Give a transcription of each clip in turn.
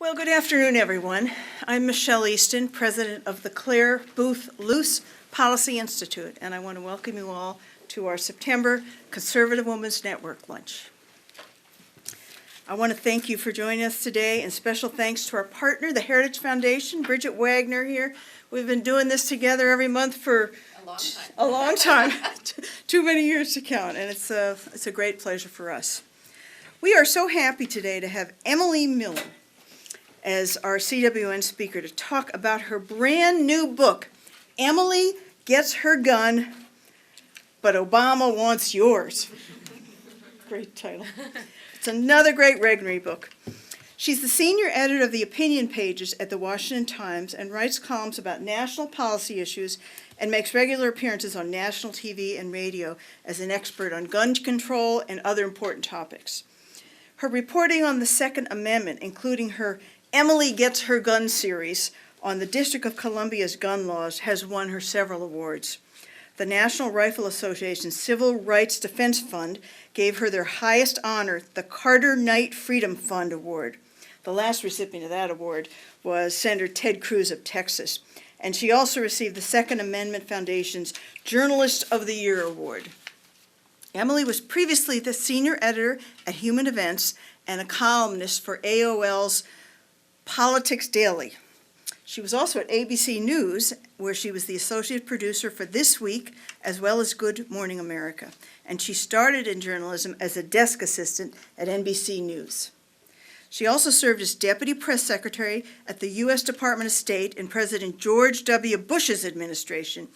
Well, good afternoon, everyone. I'm Michelle Easton, president of the Claire Booth Luce Policy Institute, and I want to welcome you all to our September Conservative Women's Network lunch. I want to thank you for joining us today, and special thanks to our partner, the Heritage Foundation, Bridget Wagner here. We've been doing this together every month for a long time, too many years to count, and it's a great pleasure for us. We are so happy today to have Emily Miller as our CWN speaker to talk about her brand new book, Emily Gets Her Gun, But Obama Wants Yours. Great title. It's another great Regnery book. She's the senior editor of the opinion pages at the Washington Times and writes columns about national policy issues and makes regular appearances on national TV and radio as an expert on gun control and other important topics. Her reporting on the Second Amendment, including her Emily Gets Her Gun series on the District of Columbia's gun laws, has won her several awards. The National Rifle Association's Civil Rights Defense Fund gave her their highest honor, the Carter Knight Freedom Fund Award. The last recipient of that award was Senator Ted Cruz of Texas. And she also received the Second Amendment Foundation's Journalist of the Year Award. Emily was previously the senior editor at Human Events and a columnist for AOL's Politics Daily. She was also at ABC News, where she was the associate producer for This Week, as well as Good Morning America. And she started in journalism as a desk assistant at NBC News. She also served as deputy press secretary at the U.S. Department of State in President George W. Bush's administration.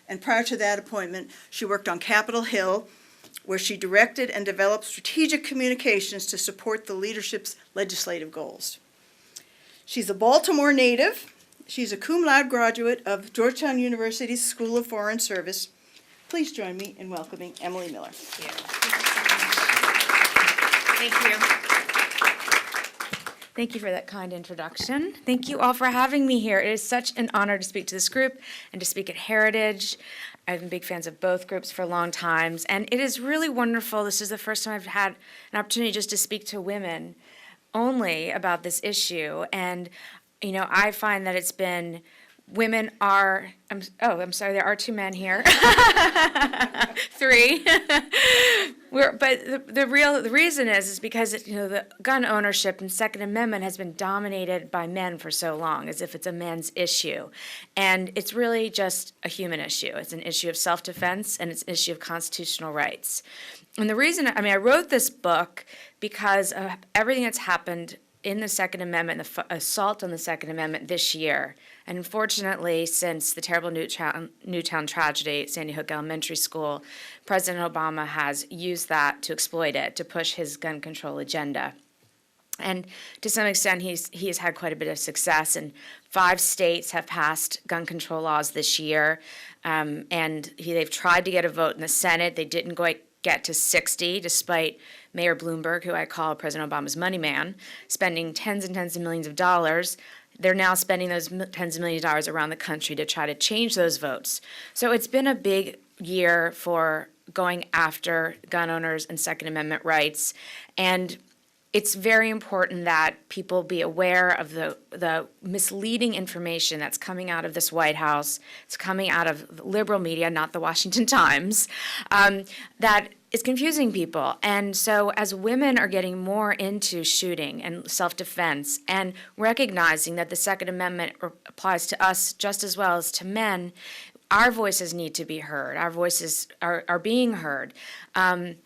And prior to that appointment, she worked on Capitol Hill, where she directed and developed strategic communications to support the leadership's legislative goals. She's a Baltimore native. She's a cum laude graduate of Georgetown University's School of Foreign Service. Please join me in welcoming Emily Miller. Thank you. Thank you. Thank you for that kind introduction. Thank you all for having me here. It is such an honor to speak to this group and to speak at Heritage. I've been big fans of both groups for long times, and it is really wonderful. This is the first time I've had an opportunity just to speak to women only about this issue. And, you know, I find that it's been, women are, I'm sorry, there are two men here. Three. But the reason is because, you know, the gun ownership and Second Amendment has been dominated by men for so long, as if it's a men's issue. And it's really just a human issue. It's an issue of self-defense, and it's an issue of constitutional rights. And the reason, I wrote this book because of everything that's happened in the Second Amendment, the assault on the Second Amendment this year. And unfortunately, since the terrible Newtown tragedy at Sandy Hook Elementary School, President Obama has used that to exploit it, to push his gun control agenda. And to some extent, he has had quite a bit of success, and 5 states have passed gun control laws this year. And they've tried to get a vote in the Senate. They didn't quite get to 60, despite Mayor Bloomberg, who I call President Obama's money man, spending tens and tens of millions of dollars. They're now spending those tens of millions of dollars around the country to try to change those votes. So it's been a big year for going after gun owners and Second Amendment rights. And it's very important that people be aware of the misleading information that's coming out of this White House. It's coming out of liberal media, not the Washington Times, that is confusing people. And so as women are getting more into shooting and self-defense and recognizing that the Second Amendment applies to us just as well as to men, our voices need to be heard. Our voices are being heard. And,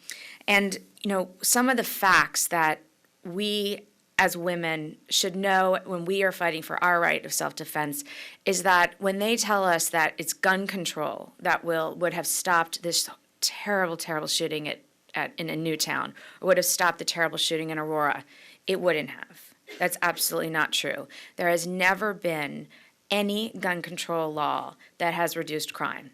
you know, some of the facts that we as women should know when we are fighting for our right of self-defense is that when they tell us that it's gun control that would have stopped this terrible, terrible shooting in Newtown, or would have stopped the terrible shooting in Aurora, it wouldn't have. That's absolutely not true. There has never been any gun control law that has reduced crime.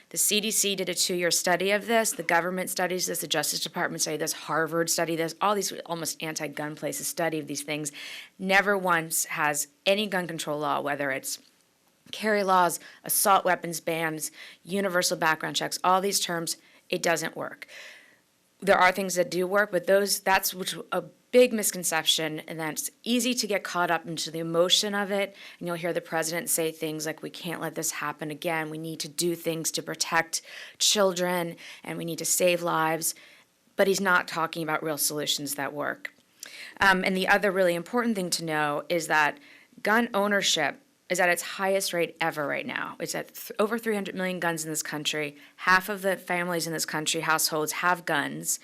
The CDC did a 2-year study of this. The government studies this. The Justice Department studied this. Harvard studied this. All these almost anti-gun places study of these things. Never once has any gun control law, whether it's carry laws, assault weapons bans, universal background checks, all these terms, it doesn't work. There are things that do work, but that's a big misconception, and that it's easy to get caught up into the emotion of it. And you'll hear the president say things like, we can't let this happen again. We need to do things to protect children, and we need to save lives. But he's not talking about real solutions that work. And the other really important thing to know is that gun ownership is at its highest rate ever right now. It's at over 300 million guns in this country. Half of the families in this country, households, have guns.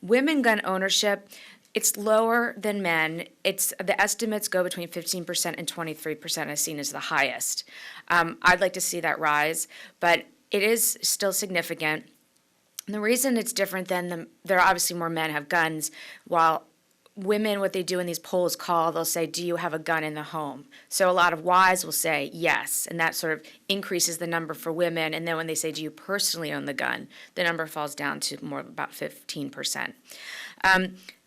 Women gun ownership, it's lower than men. The estimates go between 15% and 23% as seen as the highest. I'd like to see that rise, but it is still significant. And the reason it's different than there are obviously more men have guns, while women, what they do in these polls they'll say, do you have a gun in the home? So a lot of wives will say yes, and that sort of increases the number for women. And then when they say, do you personally own the gun, the number falls down to more about 15%.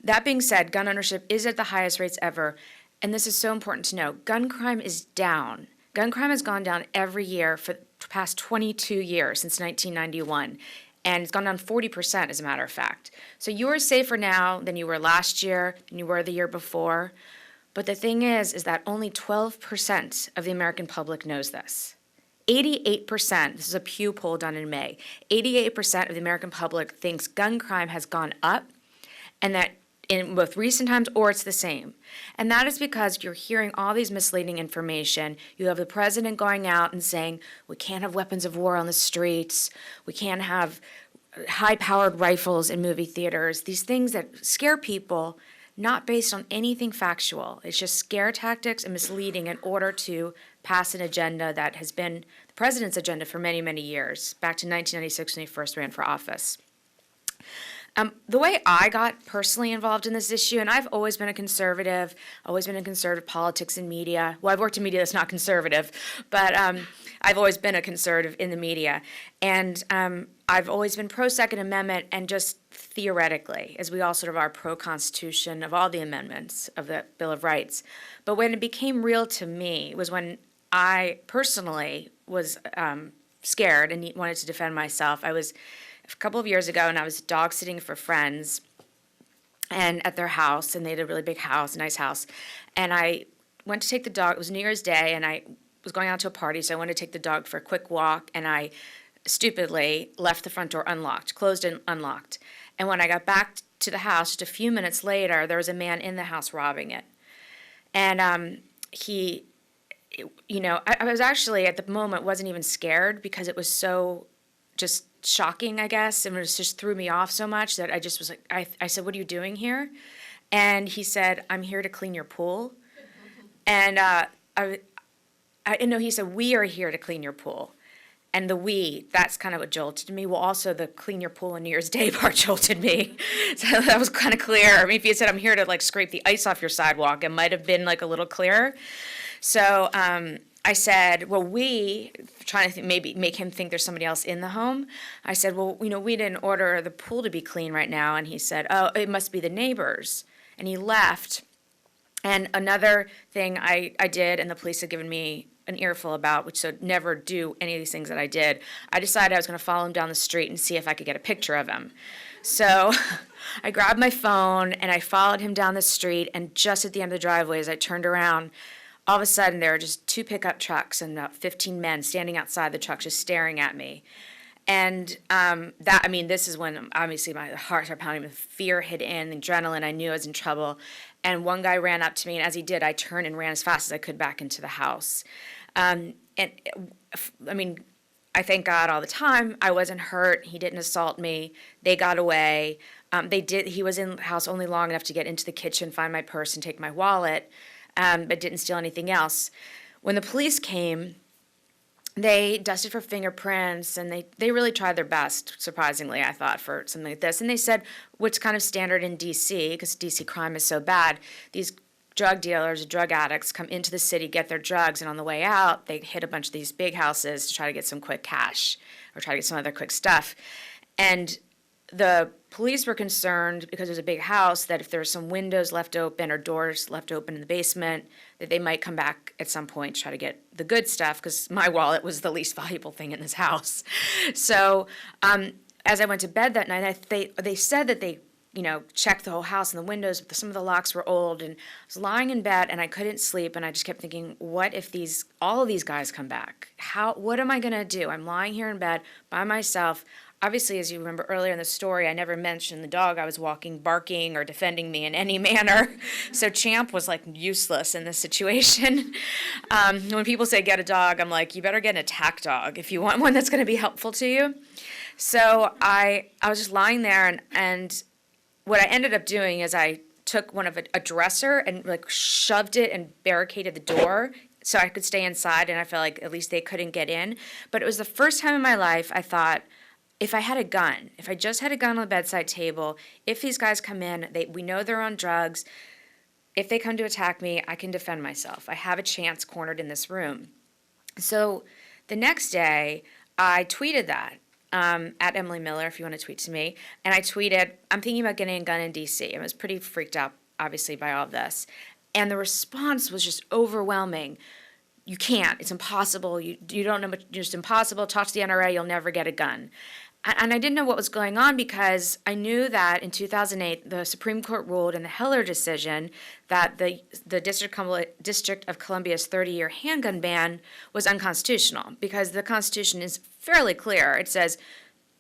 That being said, gun ownership is at the highest rates ever, and this is so important to know. Gun crime is down. Gun crime has gone down every year for the past 22 years, since 1991. And it's gone down 40%, as a matter of fact. So you are safer now than you were last year, than you were the year before. But the thing is that only 12% of the American public knows this. 88%, this is a Pew poll done in May, 88% of the American public thinks gun crime has gone up, and that in both recent times or it's the same. And that is because you're hearing all these misleading information. You have the president going out and saying, we can't have weapons of war on the streets, we can't have high-powered rifles in movie theaters, these things that scare people, not based on anything factual. It's just scare tactics and misleading in order to pass an agenda that has been the president's agenda for many, many years, back to 1996 when he first ran for office. The way I got personally involved in this issue, and I've always been a conservative, always been in conservative politics and media. Well, I've worked in media that's not conservative, but I've always been a conservative in the media. And I've always been pro-Second Amendment, and just theoretically, as we all sort of are pro-Constitution of all the amendments of the Bill of Rights. But when it became real to me was when I personally was scared and wanted to defend myself. I was a couple of years ago, and I was dog sitting for friends and at their house, and they had a really big house, a nice house. And I went to take the dog. It was New Year's Day, and I was going out to a party, so I wanted to take the dog for a quick walk, and I stupidly left the front door unlocked, closed and unlocked. And when I got back to the house, just a few minutes later, there was a man in the house robbing it. And he, I was actually, at the moment, wasn't even scared because it was so just shocking, I guess, and it just threw me off so much that I just was like, I said, what are you doing here? And he said, I'm here to clean your pool. And he said, we are here to clean your pool. And the we, that's kind of what jolted me. Well, also the clean your pool on New Year's Day part jolted me. So that was kind of clear. I mean, if he had said, I'm here to scrape the ice off your sidewalk, it might have been a little clearer. So I said, well, trying to maybe make him think there's somebody else in the home. I said, well, we didn't order the pool to be clean right now. And he said, oh, it must be the neighbors. And he left. And another thing I did, and the police had given me an earful about, which so never do any of these things that I did, I decided I was going to follow him down the street and see if I could get a picture of him. So I grabbed my phone, and I followed him down the street, and just at the end of the driveway, as I turned around, all of a sudden, there were just 2 pickup trucks and about 15 men standing outside the truck just staring at me. And this is when obviously my heart started pounding, the fear hit in, the adrenaline, I knew I was in trouble. And one guy ran up to me, and as he did, I turned and ran as fast as I could back into the house. I thank God all the time. I wasn't hurt. He didn't assault me. They got away. He was in the house only long enough to get into the kitchen, find my purse, and take my wallet. But didn't steal anything else. When the police came, they dusted for fingerprints, and they really tried their best, surprisingly, I thought, for something like this. And they said, what's kind of standard in D.C., because D.C. crime is so bad, these drug dealers, drug addicts come into the city, get their drugs, and on the way out, they hit a bunch of these big houses to try to get some quick cash or try to get some other quick stuff. And the police were concerned, because it was a big house, that if there were some windows left open or doors left open in the basement, that they might come back at some point to try to get the good stuff, because my wallet was the least valuable thing in this house. So as I went to bed that night, they said that they checked the whole house and the windows, but some of the locks were old, and I was lying in bed and I couldn't sleep, and I just kept thinking, what if all of these guys come back? What am I gonna do? I'm lying here in bed by myself. Obviously, as you remember earlier in the story, I never mentioned the dog I was walking, barking or defending me in any manner. So Champ was like useless in this situation. When people say get a dog, I'm like, you better get an attack dog if you want one that's gonna be helpful to you. So I was just lying there, and what I ended up doing is I took one of a dresser and like shoved it and barricaded the door so I could stay inside, and I felt like at least they couldn't get in. But it was the first time in my life I thought, if I had a gun, if I just had a gun on the bedside table, if these guys come in, we know they're on drugs, if they come to attack me, I can defend myself. I have a chance cornered in this room. So the next day, I tweeted that. At Emily Miller, if you want to tweet to me. And I tweeted, I'm thinking about getting a gun in D.C. I was pretty freaked out, obviously, by all of this. And the response was just overwhelming. You can't. It's impossible. You don't know. It's just impossible. Talk to the NRA. You'll never get a gun. And I didn't know what was going on because I knew that in 2008, the Supreme Court ruled in the Heller decision that the District of Columbia's 30-year handgun ban was unconstitutional because the Constitution is fairly clear. It says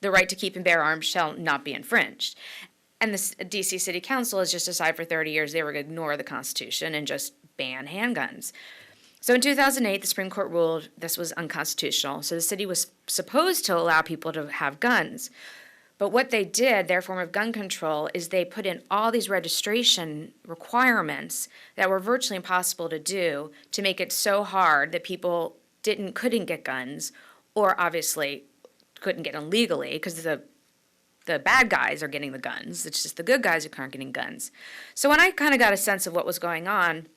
the right to keep and bear arms shall not be infringed. And the D.C. City Council has just decided for 30 years they were going to ignore the Constitution and just ban handguns. So in 2008, the Supreme Court ruled this was unconstitutional. So the city was supposed to allow people to have guns. But what they did, their form of gun control, is they put in all these registration requirements that were virtually impossible to do to make it so hard that people couldn't get guns, or obviously couldn't get them legally because the bad guys are getting the guns. It's just the good guys who aren't getting guns. So when I kind of got a sense of what was going on,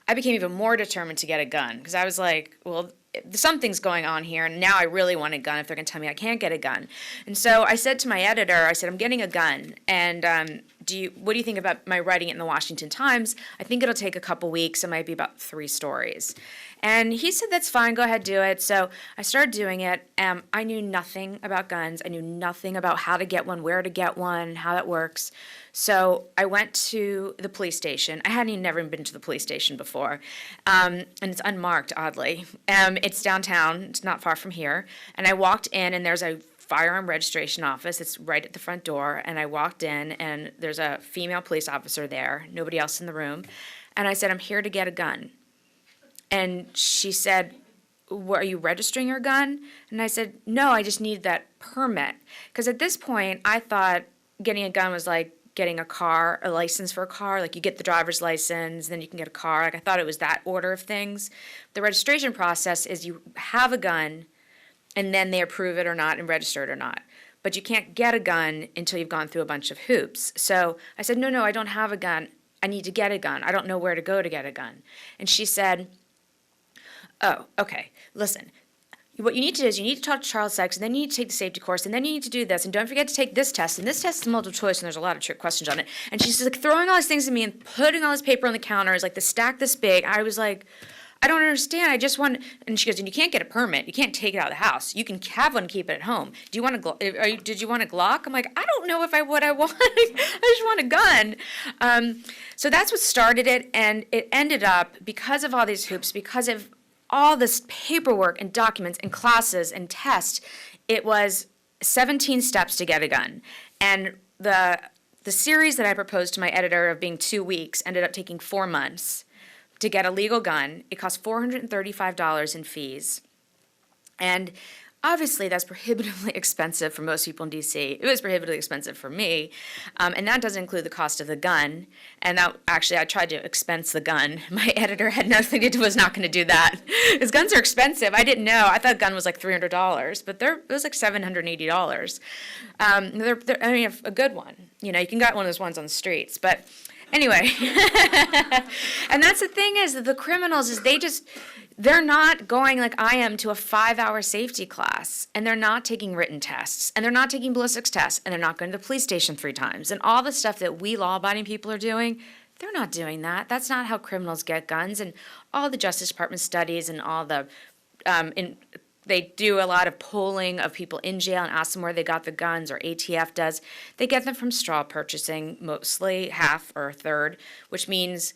I became even more determined to get a gun because I was like, well, something's going on here, and now I really want a gun if they're going to tell me I can't get a gun. And so I said to my editor, I said, I'm getting a gun, and what do you think about my writing it in the Washington Times? I think it'll take a couple weeks. It might be about 3 stories. And he said, that's fine, go ahead, do it. So I started doing it. I knew nothing about guns. I knew nothing about how to get one, where to get one, how that works. So I went to the police station. I hadn't even never been to the police station before. And it's unmarked, oddly. It's downtown. It's not far from here. And I walked in, and there's a firearm registration office. It's right at the front door. And I walked in, and there's a female police officer there, nobody else in the room. And I said, I'm here to get a gun. And she said, are you registering your gun? And I said, no, I just need that permit. Because at this point, I thought getting a gun was like getting a license for a car. Like you get the driver's license, then you can get a car. Like I thought it was that order of things. The registration process is you have a gun, and then they approve it or not and register it or not. But you can't get a gun until you've gone through a bunch of hoops. So I said, no, I don't have a gun. I need to get a gun. I don't know where to go to get a gun. And she said, oh, okay, listen, what you need to do is you need to talk to Charles Sykes, and then you need to take the safety course, and then you need to do this, and don't forget to take this test, and this test is multiple choice, and there's a lot of trick questions on it. And she's like throwing all these things at me and putting all this paper on the counter. It's like the stack this big. I was like, I don't understand. I just want, and she goes, and you can't get a permit. You can't take it out of the house. You can have one and keep it at home. Do you want did you want a Glock? I'm like, I don't know what I want. I just want a gun. So that's what started it, and it ended up, because of all these hoops, because of all this paperwork and documents and classes and tests, it was 17 steps to get a gun. And the series that I proposed to my editor of being 2 weeks ended up taking 4 months to get a legal gun. It cost $435 in fees. And obviously that's prohibitively expensive for most people in D.C. It was prohibitively expensive for me. And that doesn't include the cost of the gun. And that actually, I tried to expense the gun. My editor had nothing to do, was not going to do that. Because guns are expensive. I didn't know. I thought a gun was like $300, but it was like $780. They're a good one. You know, you can get one of those ones on the streets. But anyway, and that's the thing is that the criminals is they're not going like I am to a 5-hour safety class, and they're not taking written tests, and they're not taking ballistics tests, and they're not going to the police station 3 times, and all the stuff that we law-abiding people are doing, they're not doing that. That's not how criminals get guns, and all the Justice Department studies and all the They do a lot of polling of people in jail and ask them where they got the guns, or ATF does. They get them from straw purchasing, mostly half or a third, which means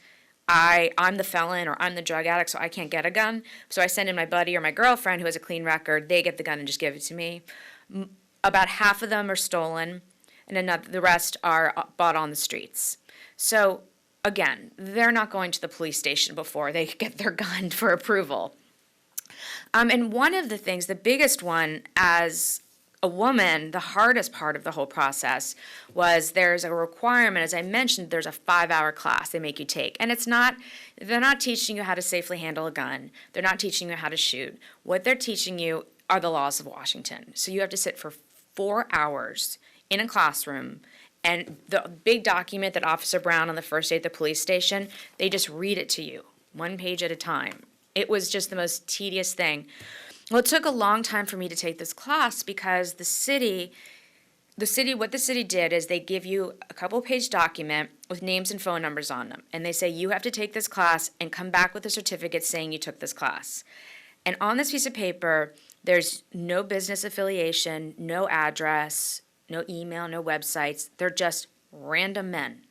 I'm the felon or I'm the drug addict, so I can't get a gun. So I send in my buddy or my girlfriend who has a clean record. They get the gun and just give it to me. About half of them are stolen, and the rest are bought on the streets. So again, they're not going to the police station before they get their gun for approval. And one of the things, the biggest one as a woman, the hardest part of the whole process was there's a requirement, as I mentioned, there's a 5-hour class they make you take. And they're not teaching you how to safely handle a gun. They're not teaching you how to shoot. What they're teaching you are the laws of Washington. So you have to sit for 4 hours in a classroom, and the big document that Officer Brown on the first day at the police station, they just read it to you, 1 page at a time. It was just the most tedious thing. Well, it took a long time for me to take this class because what the city did is they give you a couple-page document with names and phone numbers on them, and they say you have to take this class and come back with a certificate saying you took this class. And on this piece of paper, there's no business affiliation, no address, no email, no websites. They're just random men.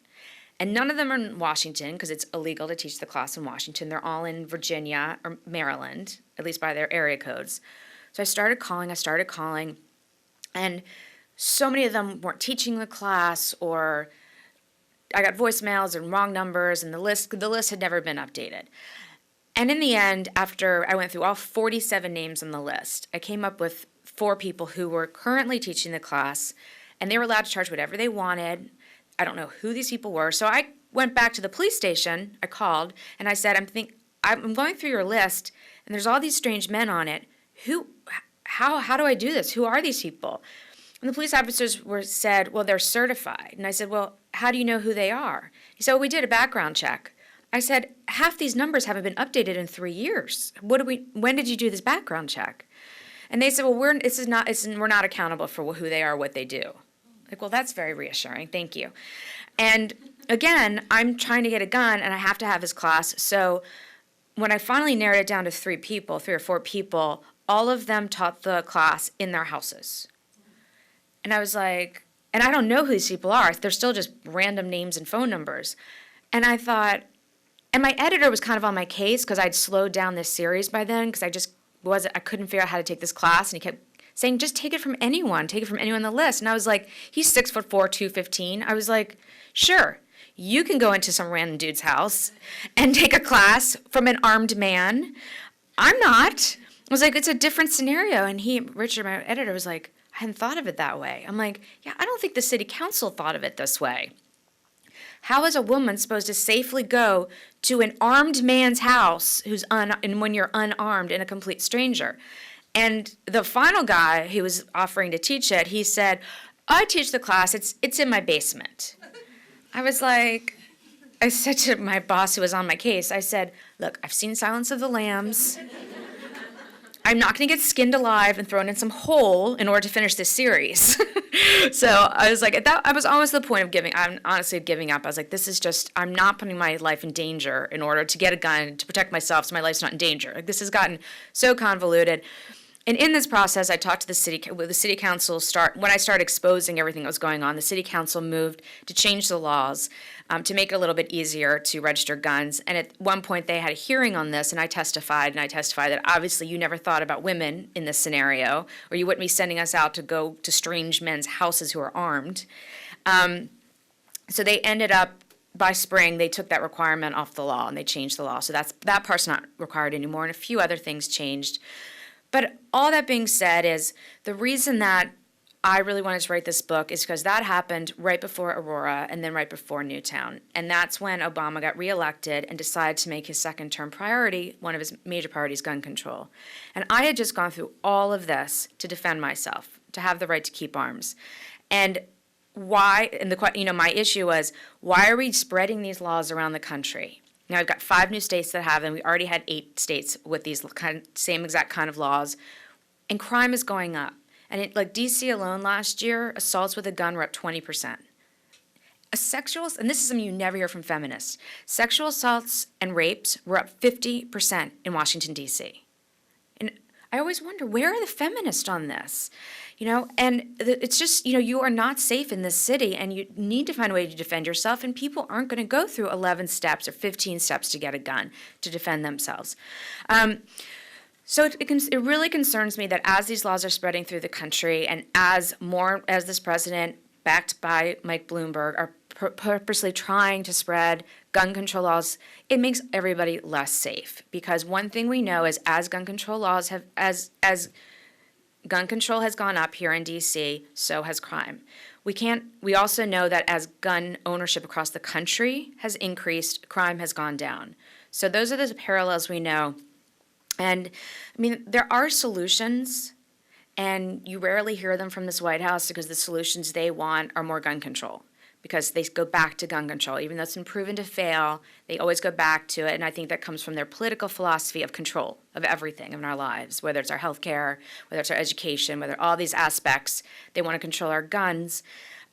And none of them are in Washington because it's illegal to teach the class in Washington. They're all in Virginia or Maryland, at least by their area codes. So I started calling, and so many of them weren't teaching the class, or I got voicemails and wrong numbers, and the list had never been updated. And in the end, after I went through all 47 names on the list, I came up with 4 people who were currently teaching the class, and they were allowed to charge whatever they wanted. I don't know who these people were. So I went back to the police station. I called and I said, I'm going through your list and there's all these strange men on it. How do I do this? Who are these people? And the police officers said, well, they're certified. And I said, well, how do you know who they are? He said, well, we did a background check. I said, half these numbers haven't been updated in 3 years. When did you do this background check? And they said, well, we're not accountable for who they are, what they do. Like, well, that's very reassuring. Thank you. And again, I'm trying to get a gun, and I have to have this class. So when I finally narrowed it down to 3 or 4 people, all of them taught the class in their houses. And I was like, and I don't know who these people are. They're still just random names and phone numbers. And I thought, and my editor was kind of on my case because I'd slowed down this series by then because I couldn't figure out how to take this class, and he kept saying, just take it from anyone on the list. And I was like, he's 6'4", 215. I was like, sure, you can go into some random dude's house and take a class from an armed man. I'm not. I was like, it's a different scenario. And Richard, my editor, was like, I hadn't thought of it that way. I'm like, yeah, I don't think the city council thought of it this way. How is a woman supposed to safely go to an armed man's house and when you're unarmed and a complete stranger? And the final guy who was offering to teach it, he said, I teach the class, it's in my basement. I said to my boss who was on my case, I said, look, I've seen Silence of the Lambs. I'm not going to get skinned alive and thrown in some hole in order to finish this series. So I was like, I was almost at the point of I'm honestly giving up. I was like, I'm not putting my life in danger in order to get a gun to protect myself so my life's not in danger. Like, this has gotten so convoluted. And in this process, I talked to the city council. When I started exposing everything that was going on, the city council moved to change the laws to make it a little bit easier to register guns. And at one point, they had a hearing on this, and I testified that obviously you never thought about women in this scenario, or you wouldn't be sending us out to go to strange men's houses who are armed. So they ended up, by spring, they took that requirement off the law, and they changed the law. So that part's not required anymore, and a few other things changed. But all that being said is the reason that I really wanted to write this book is because that happened right before Aurora and then right before Newtown. And that's when Obama got reelected and decided to make his second-term priority, one of his major priorities, gun control. And I had just gone through all of this to defend myself, to have the right to keep arms. And why, and my issue was, why are we spreading these laws around the country? Now, I've got 5 new states that have them. We already had 8 states with these same exact kind of laws. And crime is going up. And D.C. alone last year, assaults with a gun were up 20%. And this is something you never hear from feminists, sexual assaults and rapes were up 50% in Washington, D.C. And I always wonder, where are the feminists on this? And it's just, you are not safe in this city, and you need to find a way to defend yourself, and people aren't going to go through 11 steps or 15 steps to get a gun to defend themselves. So it really concerns me that as these laws are spreading through the country, and as this president, backed by Mike Bloomberg, are purposely trying to spread gun control laws, it makes everybody less safe. Because one thing we know is as gun control has gone up here in D.C., so has crime. We also know that as gun ownership across the country has increased, crime has gone down. So those are the parallels we know. And, there are solutions, and you rarely hear them from this White House because the solutions they want are more gun control, because they go back to gun control. Even though it's been proven to fail, they always go back to it, and I think that comes from their political philosophy of control of everything in our lives, whether it's our health care, whether it's our education, whether all these aspects, they want to control our guns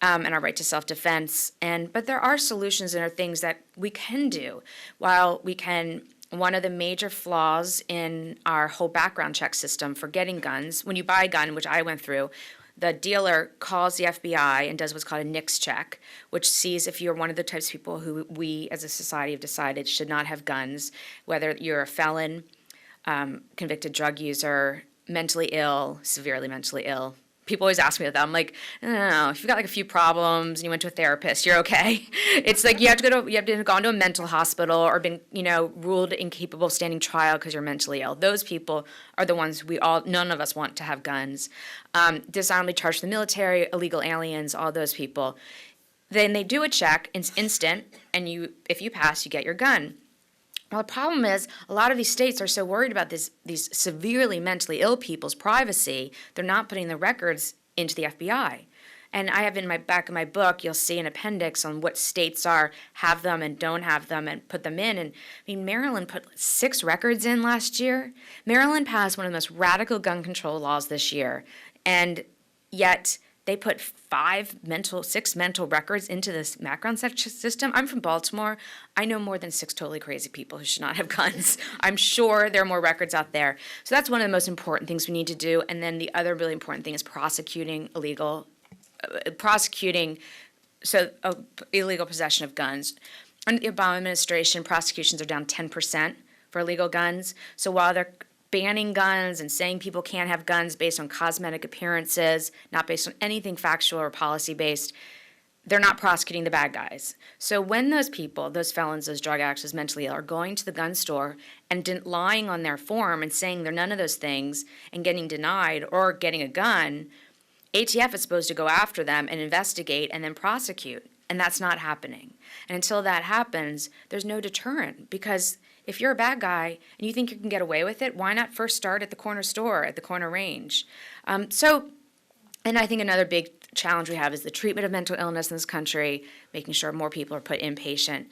and our right to self-defense. But there are solutions and are things that we can do. One of the major flaws in our whole background check system for getting guns, when you buy a gun, which I went through, the dealer calls the FBI and does what's called a NICS check, which sees if you're one of the types of people who we as a society have decided should not have guns, whether you're a felon, convicted drug user, mentally ill, severely mentally ill. People always ask me about that. I'm like, no, if you've got like a few problems and you went to a therapist, you're okay. It's like you have to have gone to a mental hospital or been, ruled incapable of standing trial because you're mentally ill. Those people are the ones none of us want to have guns. Dishonorably charged to the military, illegal aliens, all those people. Then they do a check, it's instant, and if you pass, you get your gun. Well, the problem is a lot of these states are so worried about these severely mentally ill people's privacy, they're not putting the records into the FBI. And I have in my back of my book, you'll see an appendix on what states have them and don't have them and put them in. And Maryland put 6 records in last year. Maryland passed one of the most radical gun control laws this year, and yet they put 6 mental records into this background system. I'm from Baltimore. I know more than 6 totally crazy people who should not have guns. I'm sure there are more records out there. So that's one of the most important things we need to do. And then the other really important thing is prosecuting illegal possession of guns. Under the Obama administration, prosecutions are down 10% for illegal guns. So while they're banning guns and saying people can't have guns based on cosmetic appearances, not based on anything factual or policy-based, they're not prosecuting the bad guys. So when those people, those felons, those drug addicts, those mentally ill, are going to the gun store and lying on their form and saying they're none of those things and getting denied or getting a gun, ATF is supposed to go after them and investigate and then prosecute, and that's not happening. And until that happens, there's no deterrent, because if you're a bad guy and you think you can get away with it, why not first start at the corner store, at the corner range? And I think another big challenge we have is the treatment of mental illness in this country, making sure more people are put inpatient.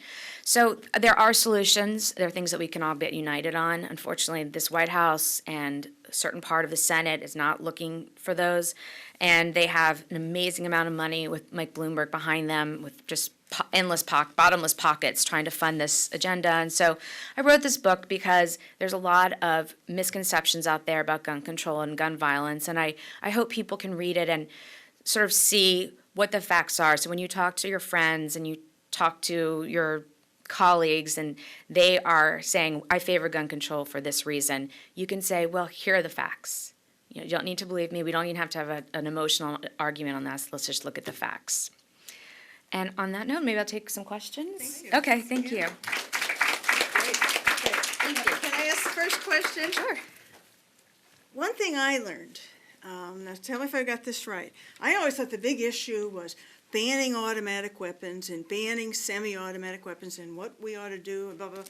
So there are solutions. There are things that we can all get united on. Unfortunately, this White House and a certain part of the Senate is not looking for those. And they have an amazing amount of money with Mike Bloomberg behind them, with just bottomless pockets trying to fund this agenda. And so I wrote this book because there's a lot of misconceptions out there about gun control and gun violence, and I hope people can read it and sort of see what the facts are. So when you talk to your friends and you talk to your colleagues and they are saying, I favor gun control for this reason, you can say, well, here are the facts. You don't need to believe me. We don't even have to have an emotional argument on this. Let's just look at the facts. And on that note, maybe I'll take some questions. Thank you. Okay, thank you. Great. Can I ask the first question? Sure. One thing I learned, now tell me if I got this right. I always thought the big issue was banning automatic weapons and banning semi-automatic weapons and what we ought to do and blah, blah.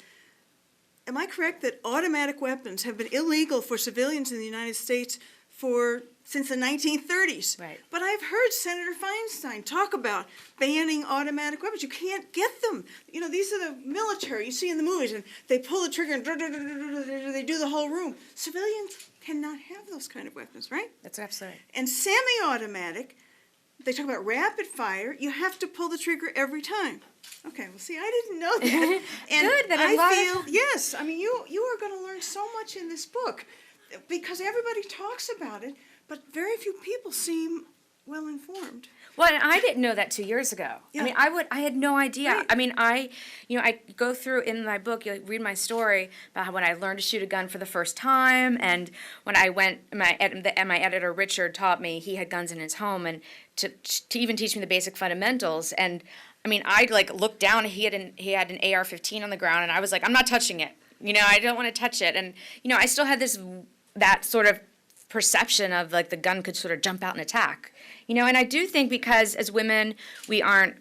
Am I correct that automatic weapons have been illegal for civilians in the United States since the 1930s? Right. But I've heard Senator Feinstein talk about banning automatic weapons. You can't get them. These are the military you see in the movies, and they pull the trigger and they do the whole room. Civilians cannot have those kind of weapons, right? That's absolutely right. And semi-automatic, they talk about rapid fire. You have to pull the trigger every time. Okay, well, see, I didn't know that. And Good, then yes, you are going to learn so much in this book. because everybody talks about it, but very few people seem well-informed. Well, and I didn't know that 2 years ago. Yeah. I mean, I had no idea. Right. I mean, I go through in my book, you read my story about how when I learned to shoot a gun for the first time, and when I went, my editor Richard taught me, he had guns in his home, and to even teach me the basic fundamentals. And I mean, I like looked down, and he had an AR-15 on the ground, and I was like, I'm not touching it. I don't want to touch it. And I still had that sort of perception of like the gun could sort of jump out and attack. And I do think because as women, we aren't,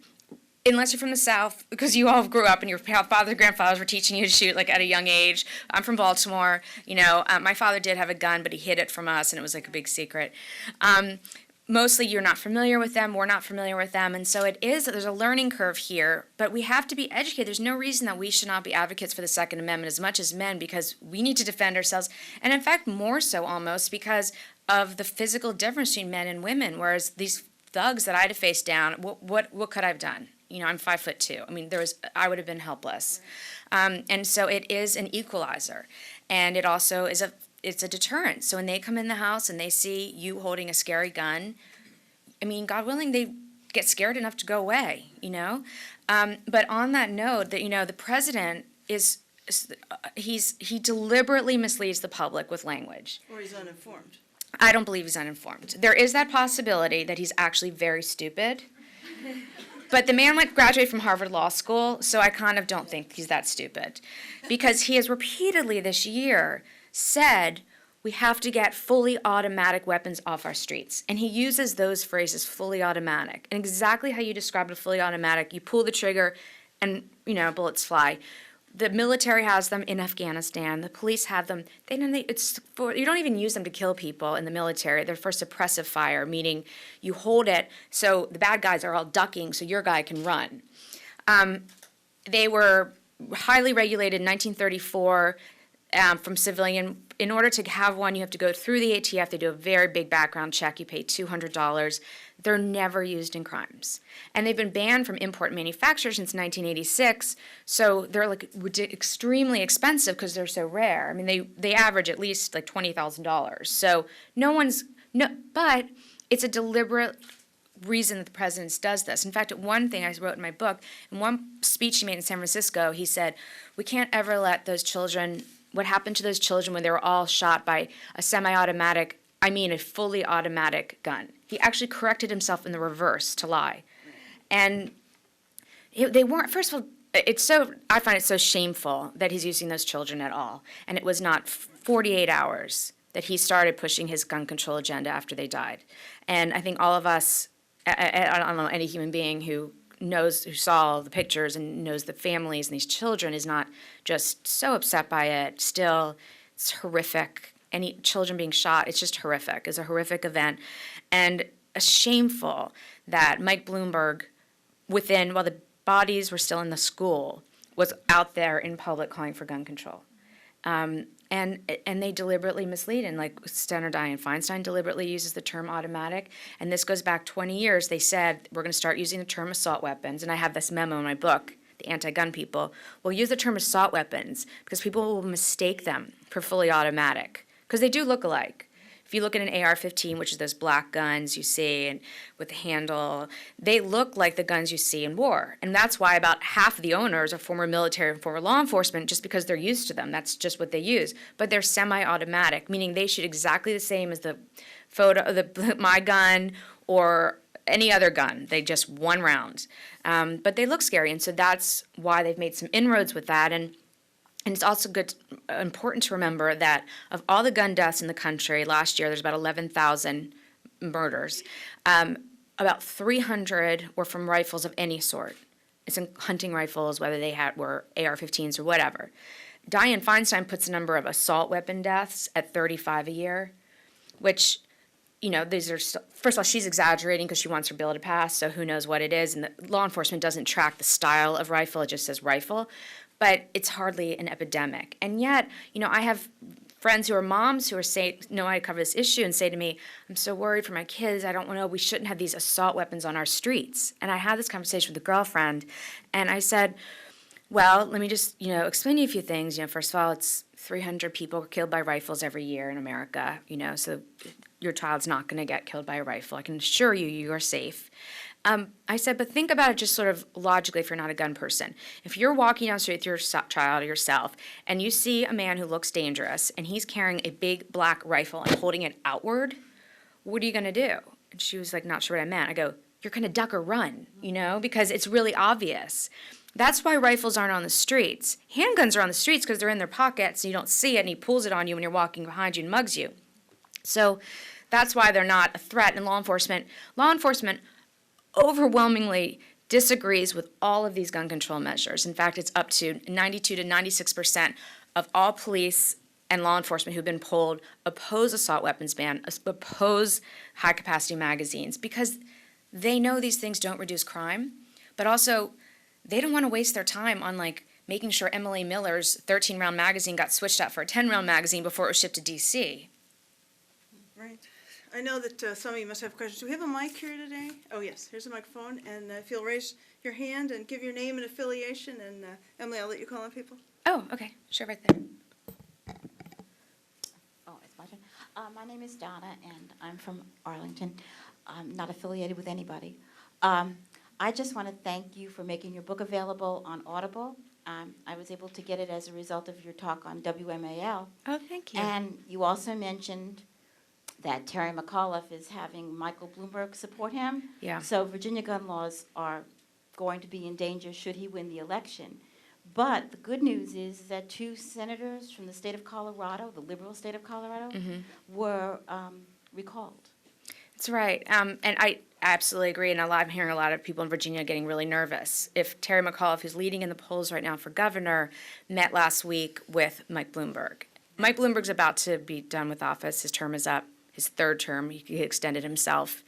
unless you're from the South, because you all grew up and your father and grandfathers were teaching you to shoot like at a young age. I'm from Baltimore. My father did have a gun, but he hid it from us, and it was like a big secret. Mostly you're not familiar with them, we're not familiar with them, and so there's a learning curve here, but we have to be educated. There's no reason that we should not be advocates for the Second Amendment as much as men, because we need to defend ourselves, and in fact more so almost because of the physical difference between men and women, whereas these thugs that I had to face down, what could I have done? I'm 5'2". I mean, I would have been helpless. And so it is an equalizer, and it also is it's a deterrent. So when they come in the house and they see you holding a scary gun, I mean, God willing, they get scared enough to go away, But on that note, that the president he deliberately misleads the public with language. Or he's uninformed. I don't believe he's uninformed. There is that possibility that he's actually very stupid. But the man graduated from Harvard Law School, so I kind of don't think he's that stupid. Because he has repeatedly this year said we have to get fully automatic weapons off our streets. And he uses those phrases, fully automatic. And exactly how you described a fully automatic, you pull the trigger and, bullets fly. The military has them in Afghanistan. The police have them. You don't even use them to kill people in the military. They're for suppressive fire, meaning you hold it so the bad guys are all ducking so your guy can run. They were highly regulated in 1934 from civilian. In order to have one, you have to go through the ATF. They do a very big background check. You pay $200. They're never used in crimes. And they've been banned from import manufacture since 1986, so they're like extremely expensive because they're so rare. I mean, they average at least like $20,000. So but it's a deliberate reason that the president does this. In fact, one thing I wrote in my book, in one speech he made in San Francisco, he said, we can't ever let those children, what happened to those children when they were all shot by a semi-automatic, a fully automatic gun. He actually corrected himself in the reverse to lie. And they weren't, first of all, I find it so shameful that he's using those children at all. And it was not 48 hours that he started pushing his gun control agenda after they died. And I think all of us, I don't know, any human being who saw the pictures and knows the families and these children is not just so upset by it. Still, it's horrific. Any children being shot, it's just horrific. It's a horrific event. And shameful that Mike Bloomberg, while the bodies were still in the school, was out there in public calling for gun control. And they deliberately mislead, and like Senator Dianne Feinstein deliberately uses the term automatic, and this goes back 20 years. They said, we're going to start using the term assault weapons, and I have this memo in my book, The Anti-Gun People. We'll use the term assault weapons because people will mistake them for fully automatic, because they do look alike. If you look at an AR-15, which is those black guns you see and with the handle, they look like the guns you see in war. And that's why about half of the owners are former military and former law enforcement, just because they're used to them. That's just what they use. But they're semi-automatic, meaning they shoot exactly the same as the my gun or any other gun. They just one round. But they look scary, and so that's why they've made some inroads with that. And it's also important to remember that of all the gun deaths in the country last year, there's about 11,000 murders. About 300 were from rifles of any sort. It's in hunting rifles, whether they were AR-15s or whatever. Dianne Feinstein puts the number of assault weapon deaths at 35 a year, which, these are first of all, she's exaggerating because she wants her bill to pass, so who knows what it is. And the law enforcement doesn't track the style of rifle; it just says rifle. But it's hardly an epidemic. And yet, I have friends who are moms who know I cover this issue and say to me, I'm so worried for my kids. I don't know, we shouldn't have these assault weapons on our streets. And I had this conversation with a girlfriend, and I said, Well, let me just, explain to you a few things. First of all, it's 300 people killed by rifles every year in America, so your child's not going to get killed by a rifle. I can assure you, you are safe. I said, but think about it just sort of logically if you're not a gun person. If you're walking down the street with your child or yourself and you see a man who looks dangerous and he's carrying a big black rifle and holding it outward, what are you going to do? And she was like, not sure what I meant. I go, you're going to duck or run, because it's really obvious. That's why rifles aren't on the streets. Handguns are on the streets because they're in their pockets and you don't see it and he pulls it on you when you're walking behind you and mugs you. So that's why they're not a threat in law enforcement. Law enforcement overwhelmingly disagrees with all of these gun control measures. In fact, it's up to 92 to 96% of all police and law enforcement who've been polled oppose assault weapons ban, oppose high-capacity magazines, because they know these things don't reduce crime, but also they don't want to waste their time on making sure Emily Miller's 13-round magazine got switched out for a 10-round magazine before it was shipped to D.C. Right. I know that some of you must have questions. Do we have a mic here today? Oh, yes, here's a microphone, and if you'll raise your hand and give your name and affiliation, and Emily, I'll let you call on people. Oh, okay, sure, right there. Oh, it's my turn. My name is Donna, and I'm from Arlington. I'm not affiliated with anybody. I just want to thank you for making your book available on Audible. I was able to get it as a result of your talk on WMAL. Oh, thank you. And you also mentioned that Terry McAuliffe is having Michael Bloomberg support him. Yeah. So Virginia gun laws are going to be in danger should he win the election. But the good news is that 2 senators from the state of Colorado, the liberal state of Colorado, were recalled. That's right. And I absolutely agree. And I'm hearing a lot of people in Virginia getting really nervous. If Terry McAuliffe, who's leading in the polls right now for governor, met last week with Mike Bloomberg. Mike Bloomberg's about to be done with office. His term is up. His 3rd term. He extended himself.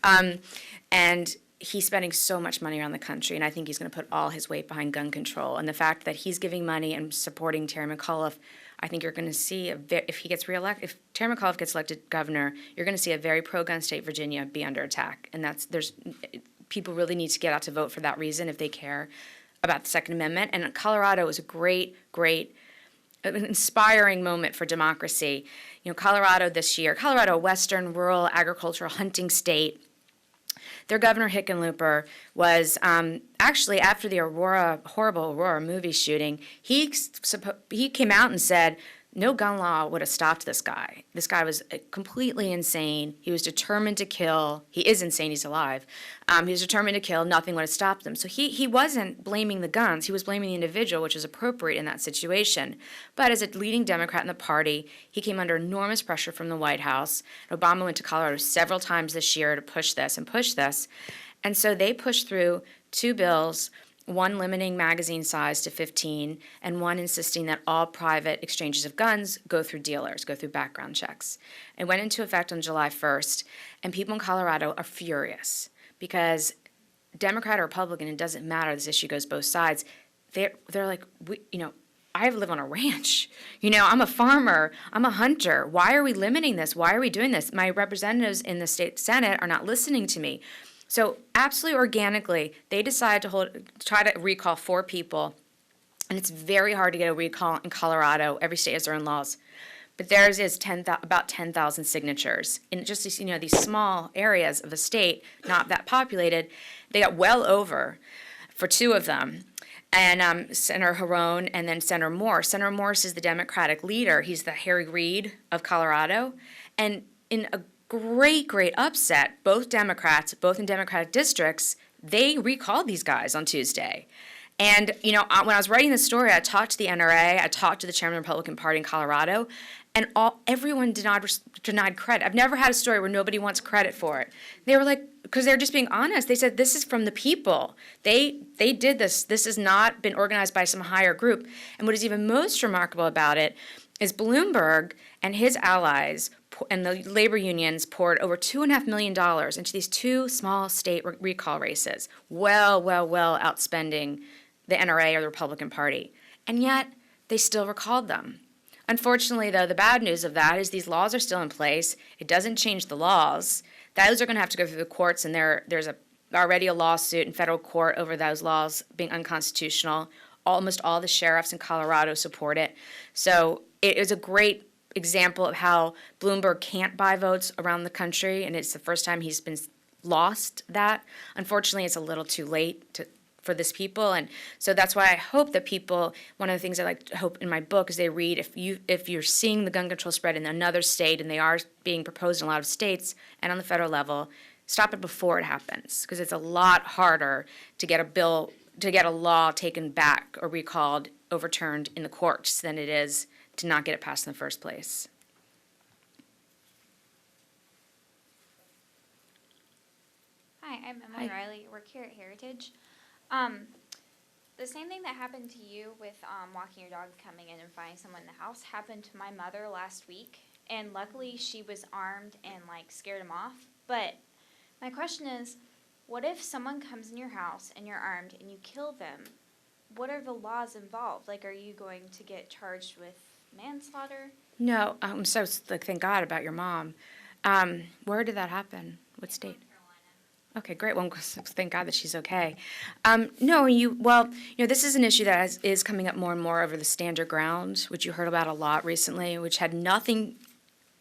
And he's spending so much money around the country, and I think he's going to put all his weight behind gun control. And the fact that he's giving money and supporting Terry McAuliffe, I think you're going to see, if he gets reelected, if Terry McAuliffe gets elected governor, you're going to see a very pro-gun state Virginia be under attack. And people really need to get out to vote for that reason if they care about the Second Amendment. And Colorado is a great, an inspiring moment for democracy. Colorado this year, Colorado, a western, rural, agricultural, hunting state. Their governor, Hickenlooper, was actually, after the horrible Aurora movie shooting, he came out and said, no gun law would have stopped this guy. This guy was completely insane. He was determined to kill. He is insane. He's alive. He was determined to kill. Nothing would have stopped him. So he wasn't blaming the guns. He was blaming the individual, which was appropriate in that situation. But as a leading Democrat in the party, he came under enormous pressure from the White House. Obama went to Colorado several times this year to push this. And so they pushed through 2 bills, one limiting magazine size to 15, and one insisting that all private exchanges of guns go through dealers, go through background checks. It went into effect on July 1st, and people in Colorado are furious because Democrat or Republican, it doesn't matter, this issue goes both sides. They're like, I live on a ranch. I'm a farmer. I'm a hunter. Why are we limiting this? Why are we doing this? My representatives in the state Senate are not listening to me. So absolutely organically, they decided to try to recall 4 people, and it's very hard to get a recall in Colorado. Every state has their own laws, but theirs is about 10,000 signatures in just these small areas of a state, not that populated. They got well over for 2 of them, and Senator Harron and then Senator Morse. Senator Morse is the Democratic leader. He's the Harry Reid of Colorado, and in a great upset, both Democrats, both in Democratic districts, they recalled these guys on Tuesday. And, when I was writing this story, I talked to the NRA, I talked to the chairman of the Republican Party in Colorado, and everyone denied credit. I've never had a story where nobody wants credit for it. They were like, because they're just being honest. They said, this is from the people. They did this. This has not been organized by some higher group. And what is even most remarkable about it is Bloomberg and his allies and the labor unions poured over $2.5 million into these 2 small state recall races, well outspending the NRA or the Republican Party. And yet, they still recalled them. Unfortunately, though, the bad news of that is these laws are still in place. It doesn't change the laws. Those are going to have to go through the courts, and there's already a lawsuit in federal court over those laws being unconstitutional. almost all the sheriffs in Colorado support it. So it is a great example of how Bloomberg can't buy votes around the country, and it's the first time he's been lost that. Unfortunately, it's a little too late for this people, and so that's why I hope that people, one of the things I like to hope in my book is they read, if you're seeing the gun control spread in another state, and they are being proposed in a lot of states and on the federal level, stop it before it happens, because it's a lot harder to get a law taken back or recalled, overturned in the courts than it is to not get it passed in the first place. Hi, I'm Emily Hi. Riley. I work here at Heritage. The same thing that happened to you with walking your dog, coming in and finding someone in the house, happened to my mother last week. And luckily, she was armed and scared him off. But my question is, what if someone comes in your house and you're armed and you kill them? What are the laws involved? Are you going to get charged with manslaughter? No, I'm so thank God about your mom. Where did that happen? What state? Okay, great. Well, thank God that she's okay. No, this is an issue that is coming up more and more over the stand your ground, which you heard about a lot recently, which had nothing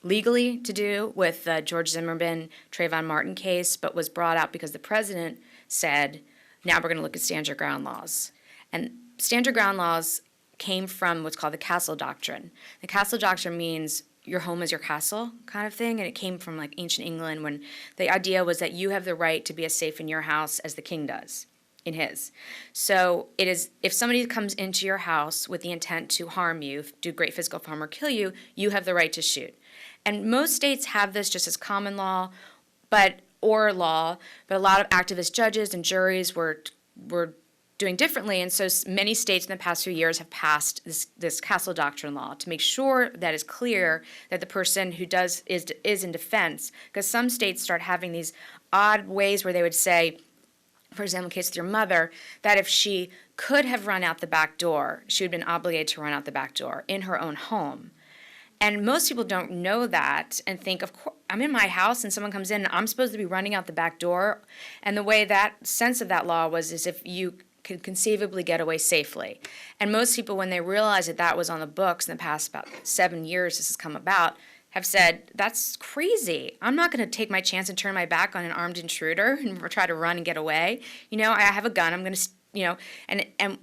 legally to do with the George Zimmerman, Trayvon Martin case, but was brought out because the president said, now we're going to look at stand your ground laws. And stand your ground laws came from what's called the Castle Doctrine. The Castle Doctrine means your home is your castle kind of thing, and it came from ancient England, when the idea was that you have the right to be as safe in your house as the king does in his. So it is, if somebody comes into your house with the intent to harm you, do great physical harm or kill you, you have the right to shoot. And most states have this just as common law, or law, but a lot of activist judges and juries were doing differently, and so many states in the past few years have passed this Castle Doctrine law to make sure that it's clear that the person who is in defense, because some states start having these odd ways where they would say, for example, in the case with your mother, that if she could have run out the back door, she would have been obligated to run out the back door in her own home. And most people don't know that and think, of course, I'm in my house and someone comes in and I'm supposed to be running out the back door. And the way that sense of that law was is if you could conceivably get away safely. And most people, when they realize that that was on the books in the past about 7 years this has come about, have said, that's crazy. I'm not going to take my chance and turn my back on an armed intruder and try to run and get away. I have a gun. I'm going to, and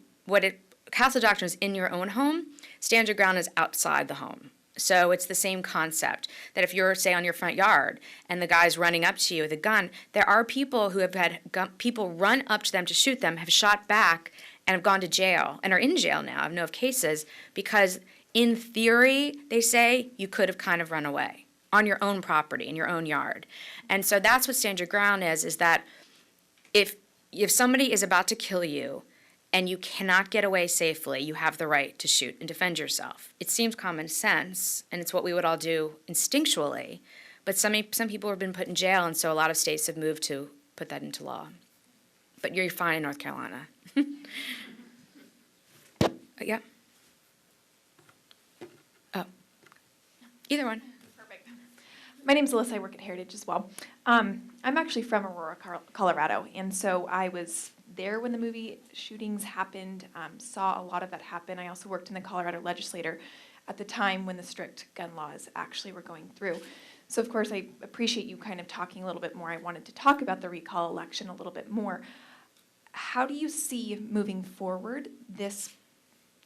Castle Doctrine is in your own home. Stand your ground is outside the home. So it's the same concept, that if you're, say, on your front yard and the guy's running up to you with a gun, there are people who have had people run up to them to shoot them, have shot back, and have gone to jail, and are in jail now. I know of cases, because in theory, they say, you could have kind of run away on your own property, in your own yard. And so that's what stand your ground is that if somebody is about to kill you, and you cannot get away safely, you have the right to shoot and defend yourself. It seems common sense, and it's what we would all do instinctually, but some people have been put in jail, and so a lot of states have moved to put that into law. But you're fine in North Carolina. Yeah? Oh. Either one. Perfect. My name's Alyssa. I work at Heritage as well. I'm actually from Aurora, Colorado, and so I was there when the movie shootings happened, saw a lot of that happen. I also worked in the Colorado legislature at the time when the strict gun laws actually were going through. So of course I appreciate you kind of talking a little bit more. I wanted to talk about the recall election a little bit more. How do you see moving forward is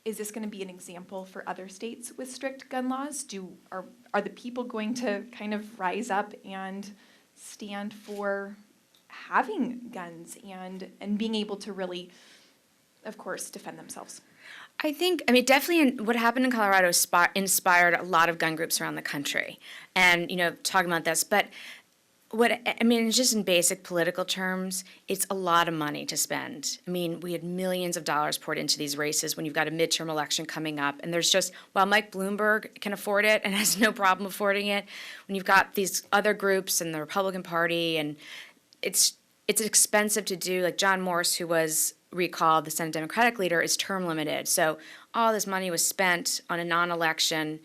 this going to be an example for other states with strict gun laws? Are the people going to kind of rise up and stand for having guns and being able to really, of course, defend themselves? Definitely what happened in Colorado inspired a lot of gun groups around the country. And, talking about this, but just in basic political terms, it's a lot of money to spend. We had millions of dollars poured into these races when you've got a midterm election coming up. And while Mike Bloomberg can afford it and has no problem affording it, when you've got these other groups in the Republican Party, and it's expensive to do. Like John Morse, who was recalled, the Senate Democratic leader, is term limited. So all this money was spent on a non-election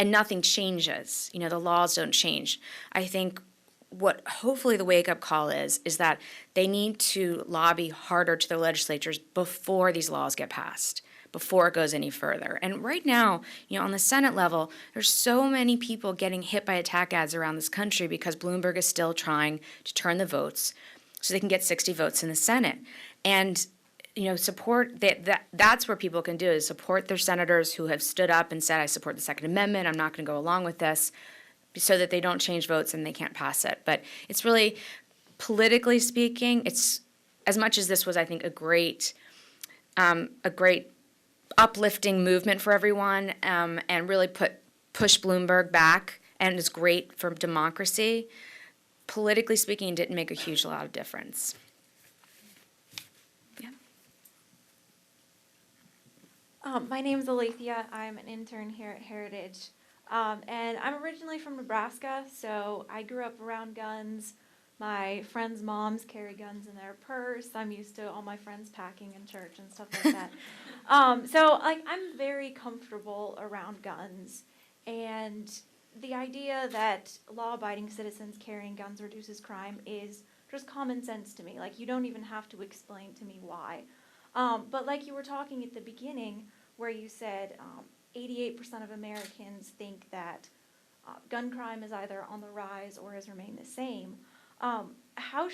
and nothing changes. The laws don't change. I think what hopefully the wake-up call is that they need to lobby harder to their legislatures before these laws get passed. before it goes any further. And right now, on the Senate level, there's so many people getting hit by attack ads around this country because Bloomberg is still trying to turn the votes so they can get 60 votes in the Senate. And support that's where people can do is support their senators who have stood up and said, I support the Second Amendment, I'm not going to go along with this, so that they don't change votes and they can't pass it. But it's really, politically speaking, it's, as much as this was, I think, a great uplifting movement for everyone, and really push Bloomberg back, and is great for democracy, politically speaking, it didn't make a huge lot of difference. My name's Alethea. I'm an intern here at Heritage. And I'm originally from Nebraska, so I grew up around guns. My friends' moms carry guns in their purse. I'm used to all my friends packing in church and stuff like that. I'm very comfortable around guns. And the idea that law-abiding citizens carrying guns reduces crime is just common sense to me. You don't even have to explain to me why. But like you were talking at the beginning, where you said 88% of Americans think that gun crime is either on the rise or has remained the same. How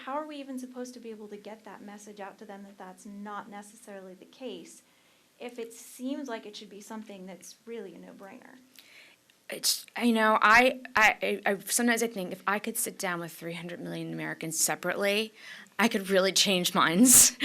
are we even supposed to be able to get that message out to them that that's not necessarily the case, if it seems like it should be something that's really a no-brainer? It's, I sometimes I think if I could sit down with 300 million Americans separately, I could really change minds.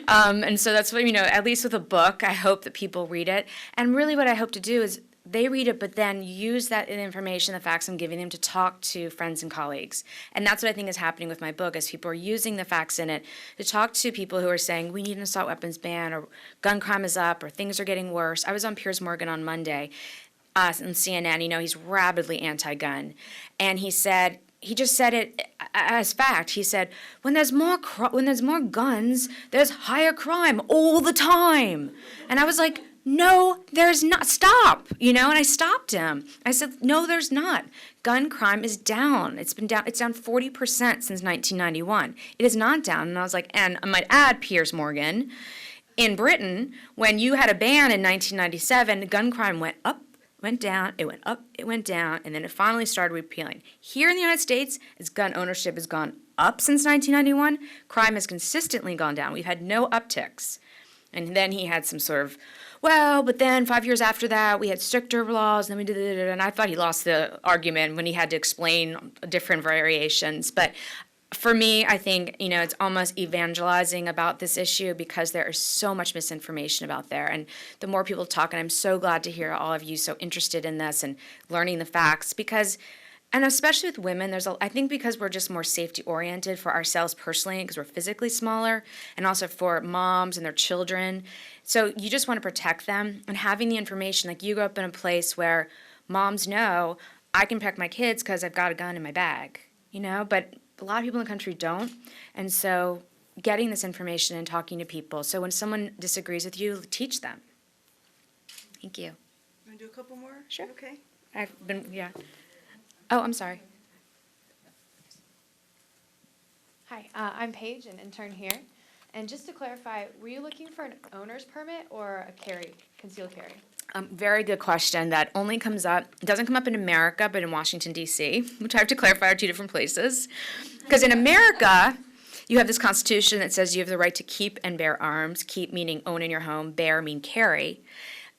And so that's what, at least with a book, I hope that people read it. And really what I hope to do is they read it, but then use that information, the facts I'm giving them, to talk to friends and colleagues. And that's what I think is happening with my book, is people are using the facts in it to talk to people who are saying, we need an assault weapons ban, or gun crime is up, or things are getting worse. I was on Piers Morgan on Monday on CNN. He's rabidly anti-gun. And he just said it as fact. He said, when there's more guns, there's higher crime all the time. And I was like, no, there's not. Stop. And I stopped him. I said, no, there's not. Gun crime is down. It's been down. It's down 40% since 1991. It is not down. And I was like, and I might add, Piers Morgan, in Britain, when you had a ban in 1997, gun crime went up, went down, it went up, it went down, and then it finally started repealing. Here in the United States, as gun ownership has gone up since 1991, crime has consistently gone down. We've had no upticks. And then he had some sort of, but then 5 years after that, we had stricter laws, and then we did it, and I thought he lost the argument when he had to explain different variations. But for me, I think, it's almost evangelizing about this issue, because there is so much misinformation about there. And the more people talk, and I'm so glad to hear all of you so interested in this and learning the facts, because, and especially with women, I think because we're just more safety oriented for ourselves personally, because we're physically smaller, and also for moms and their children. So you just want to protect them, and having the information, like you grew up in a place where moms know, I can protect my kids because I've got a gun in my bag, but a lot of people in the country don't. And so getting this information and talking to people. So when someone disagrees with you, teach them. Thank you. Want to do a couple more? Sure. Okay. Yeah. Oh, I'm sorry. Hi, I'm Paige, an intern here. And just to clarify, were you looking for an owner's permit or a concealed carry? Very good question. That only comes up, it doesn't come up in America, but in Washington, D.C., which I have to clarify are two different places. Because in America, you have this constitution that says you have the right to keep and bear arms. Keep meaning own in your home, bear mean carry.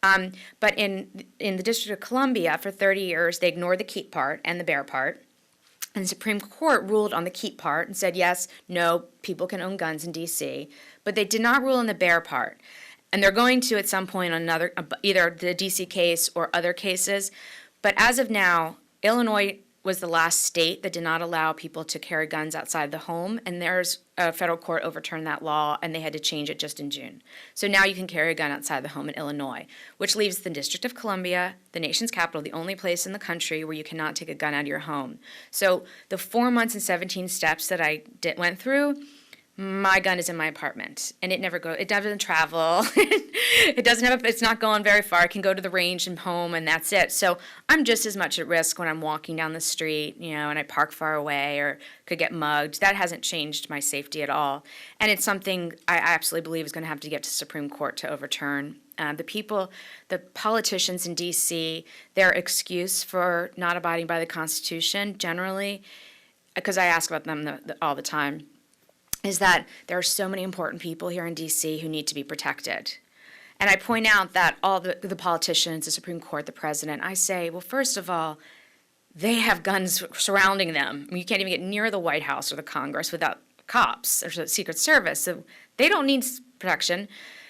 But in the District of Columbia, for 30 years, they ignored the keep part and the bear part. And the Supreme Court ruled on the keep part and said, yes, no, people can own guns in D.C., but they did not rule on the bear part. And they're going to at some point on either the D.C. case or other cases. But as of now, Illinois was the last state that did not allow people to carry guns outside the home, and there's a federal court overturned that law, and they had to change it just in June. So now you can carry a gun outside the home in Illinois, which leaves the District of Columbia, the nation's capital, the only place in the country where you cannot take a gun out of your home. So the 4 months and 17 steps that I went through, my gun is in my apartment, and it doesn't travel. It's not going very far. It can go to the range and home, and that's it. So I'm just as much at risk when I'm walking down the street, and I park far away or could get mugged. That hasn't changed my safety at all. And it's something I absolutely believe is going to have to get to Supreme Court to overturn The politicians in D.C., their excuse for not abiding by the Constitution generally, because I ask about them all the time, is that there are so many important people here in D.C. who need to be protected. And I point out that all the politicians, the Supreme Court, the president, I say, well, first of all, they have guns surrounding them. I mean, you can't even get near the White House or the Congress without cops or the Secret Service, so they don't need protection.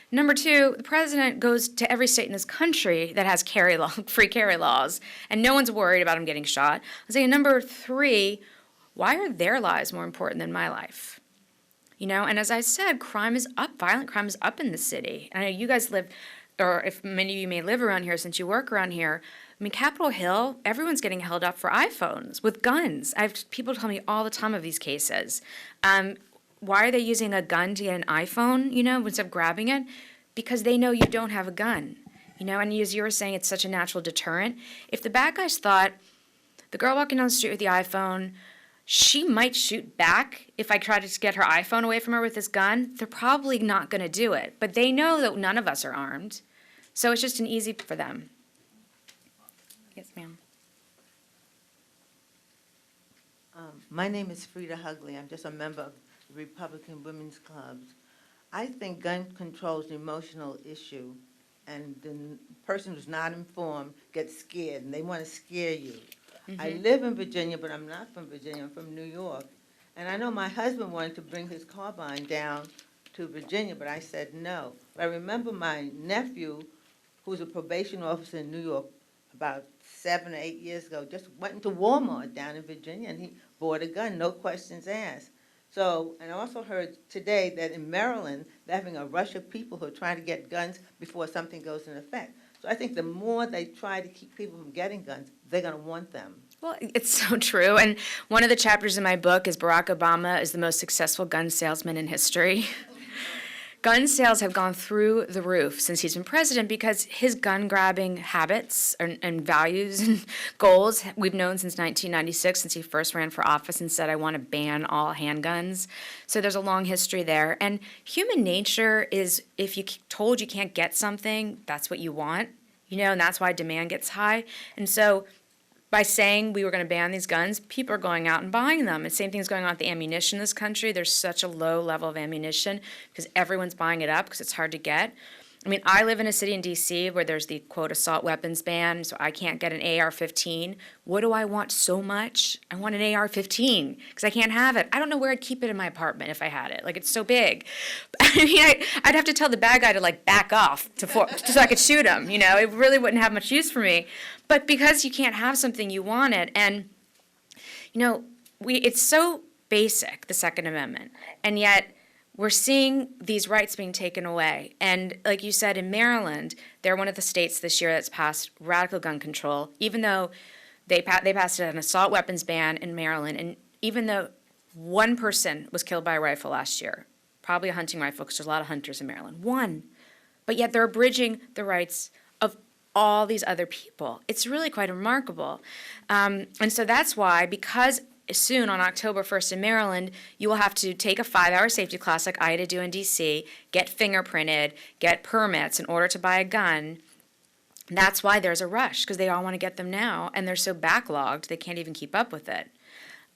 Number two, the president goes to every state in this country that has free carry laws, and no one's worried about him getting shot. I say, number three, why are their lives more important than my life? You know, and as I said, crime is up, violent crime is up in the city. And I know you guys live, or if many of you may live around here since you work around here, I mean, Capitol Hill, everyone's getting held up for iPhones with guns. I have people tell me all the time of these cases. Why are they using a gun to get an iPhone, you know, instead of grabbing it? Because they know you don't have a gun, you know, and as you were saying, it's such a natural deterrent. If the bad guys thought, the girl walking down the street with the iPhone, she might shoot back if I try to get her iPhone away from her with this gun, they're probably not going to do it. But they know that none of us are armed, so it's just an easy for them. Yes, ma'am. My name is Frida Hugley. I'm just a member of the Republican Women's Clubs. I think gun control is an emotional issue, and the person who's not informed gets scared, and they want to scare you. I live in Virginia, but I'm not from Virginia. I'm from New York. And I know my husband wanted to bring his carbine down to Virginia, but I said no. But I remember my nephew, who's a probation officer in New York, about 7 or 8 years ago, just went into Walmart down in Virginia, and he bought a gun, no questions asked. So, and I also heard today that in Maryland, they're having a rush of people who are trying to get guns before something goes into effect. So I think the more they try to keep people from getting guns, they're going to want them. Well, it's so true. And one of the chapters in my book is Barack Obama is the most successful gun salesman in history. Gun sales have gone through the roof since he's been president because his gun-grabbing habits and values and goals we've known since 1996, since he first ran for office and said, I want to ban all handguns. So there's a long history there. And human nature is if you're told you can't get something, that's what you want, you know, and that's why demand gets high. And so by saying we were going to ban these guns, people are going out and buying them. And same thing is going on with the ammunition in this country. There's such a low level of ammunition because everyone's buying it up because it's hard to get. I mean, I live in a city in D.C. where there's the, quote, assault weapons ban, so I can't get an AR-15. What do I want so much? I want an AR-15 because I can't have it. I don't know where I'd keep it in my apartment if I had it. Like, it's so big. I mean, I'd have to tell the bad guy to, like, back off so I could shoot him, you know? It really wouldn't have much use for me. But because you can't have something, you want it. And, you know, it's so basic, the Second Amendment, and yet we're seeing these rights being taken away. And like you said, in Maryland, they're one of the states this year that's passed radical gun control, even though they passed an assault weapons ban in Maryland. And even though one person was killed by a rifle last year, probably a hunting rifle, because there's a lot of hunters in Maryland, one. But yet they're abridging the rights of all these other people. It's really quite remarkable. And so that's why, because soon on October 1st in Maryland, you will have to take a 5-hour safety class like I had to do in D.C., get fingerprinted, get permits in order to buy a gun. That's why there's a rush, because they all want to get them now, and they're so backlogged they can't even keep up with it.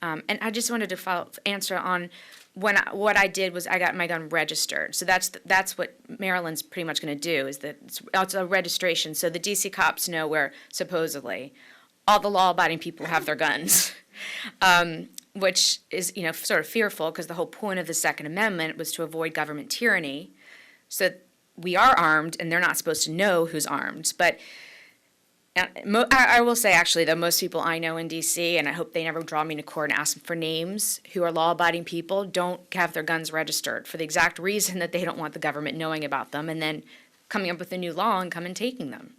And I just wanted to answer on what I did was I got my gun registered. So that's what Maryland's pretty much going to do, is that it's a registration. So the D.C. cops know where supposedly all the law-abiding people have their guns. Which is, you know, sort of fearful because the whole point of the Second Amendment was to avoid government tyranny. So we are armed, and they're not supposed to know who's armed. But I will say, actually, that most people I know in D.C., and I hope they never draw me to court and ask them for names, who are law-abiding people, don't have their guns registered for the exact reason that they don't want the government knowing about them and then coming up with a new law and come and taking them.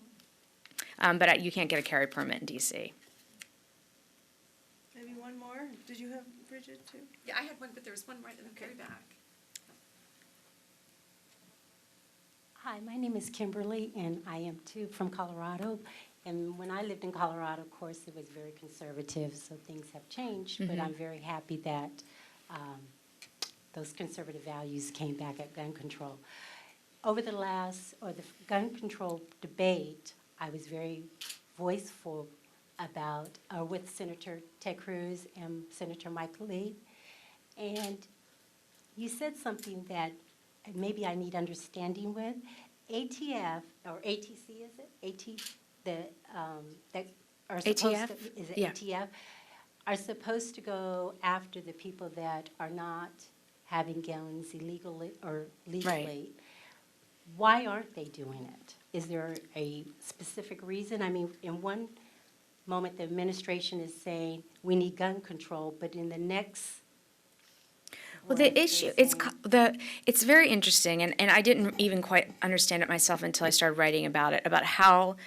But you can't get a carry permit in D.C. Maybe one more? Did you have Bridget too? Yeah, I had one, but there was one right in the very back. Hi, my name is Kimberly, and I am too from Colorado. And when I lived in Colorado, of course, it was very conservative, so things have changed. But I'm very happy that those conservative values came back at gun control. over the last, or the gun control debate, I was very voiceful about, with Senator Ted Cruz and Senator Michael Lee. And you said something that maybe I need understanding with. ATF, or ATC, is it? That are supposed ATF? to, is it Yeah. ATF? Are supposed to go after the people that are not having guns illegally or legally. Why aren't they doing it? Is there a specific reason? I mean, in one moment, the administration is saying, we need gun control, but in the next. Well, one, the they're issue, saying- it's very interesting, and I didn't even quite understand it myself until I started writing about it, about how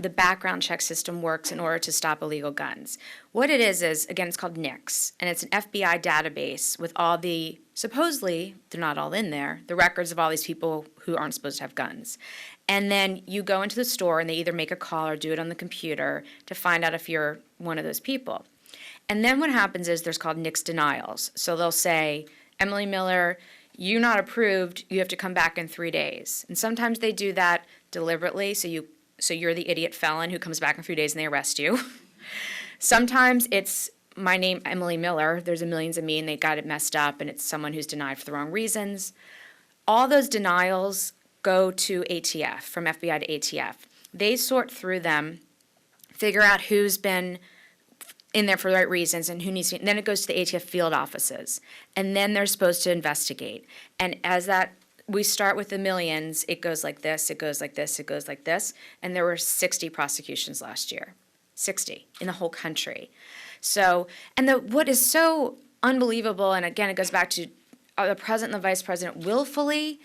the background check system works in order to stop illegal guns. What it is, again, it's called NICS, and it's an FBI database with all the, supposedly, they're not all in there, the records of all these people who aren't supposed to have guns. And then you go into the store, and they either make a call or do it on the computer to find out if you're one of those people. And then what happens is there's called NICS denials. So they'll say, Emily Miller, you're not approved, you have to come back in 3 days. And sometimes they do that deliberately, so you're the idiot felon who comes back in 3 days and they arrest you. Sometimes it's my name, Emily Miller, there's a millions of me and they got it messed up and it's someone who's denied for the wrong reasons. All those denials go to ATF, from FBI to ATF. They sort through them, figure out who's been in there for the right reasons and who needs to, and then it goes to the ATF field offices. And then they're supposed to investigate. And as that, we start with the millions, it goes like this, it goes like this, it goes like this. And there were 60 prosecutions last year. 60 in the whole country. So, and what is so unbelievable, and again, it goes back to the president and the vice president willfully.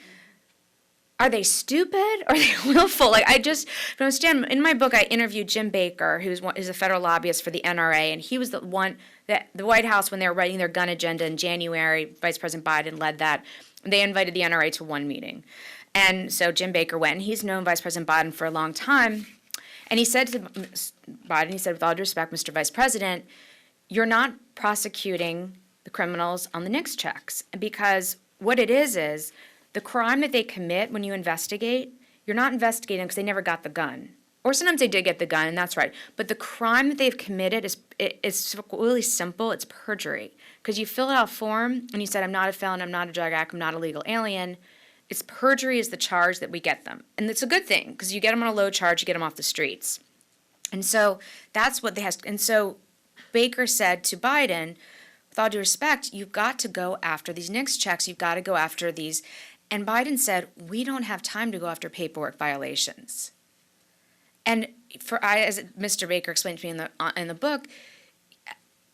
Are they stupid or are they willful? Like, I just don't understand. In my book, I interviewed Jim Baker, who's a federal lobbyist for the NRA, and he was the one that the White House, when they were writing their gun agenda in January, Vice President Biden led that. They invited the NRA to one meeting. And so Jim Baker went, and he's known Vice President Biden for a long time. And he said to Biden, he said, with all due respect, Mr. Vice President, you're not prosecuting the criminals on the NICS checks. Because what it is the crime that they commit when you investigate, you're not investigating because they never got the gun. Or sometimes they did get the gun, and that's right. But the crime that they've committed is really simple. It's perjury. Because you fill out a form, and you said, I'm not a felon, I'm not a drug addict, I'm not a legal alien. It's perjury is the charge that we get them. And it's a good thing, because you get them on a low charge, you get them off the streets. And so that's what they have. And so Baker said to Biden, with all due respect, you've got to go after these NICS checks. You've got to go after these. And Biden said, we don't have time to go after paperwork violations. And as Mr. Baker explained to me in the book,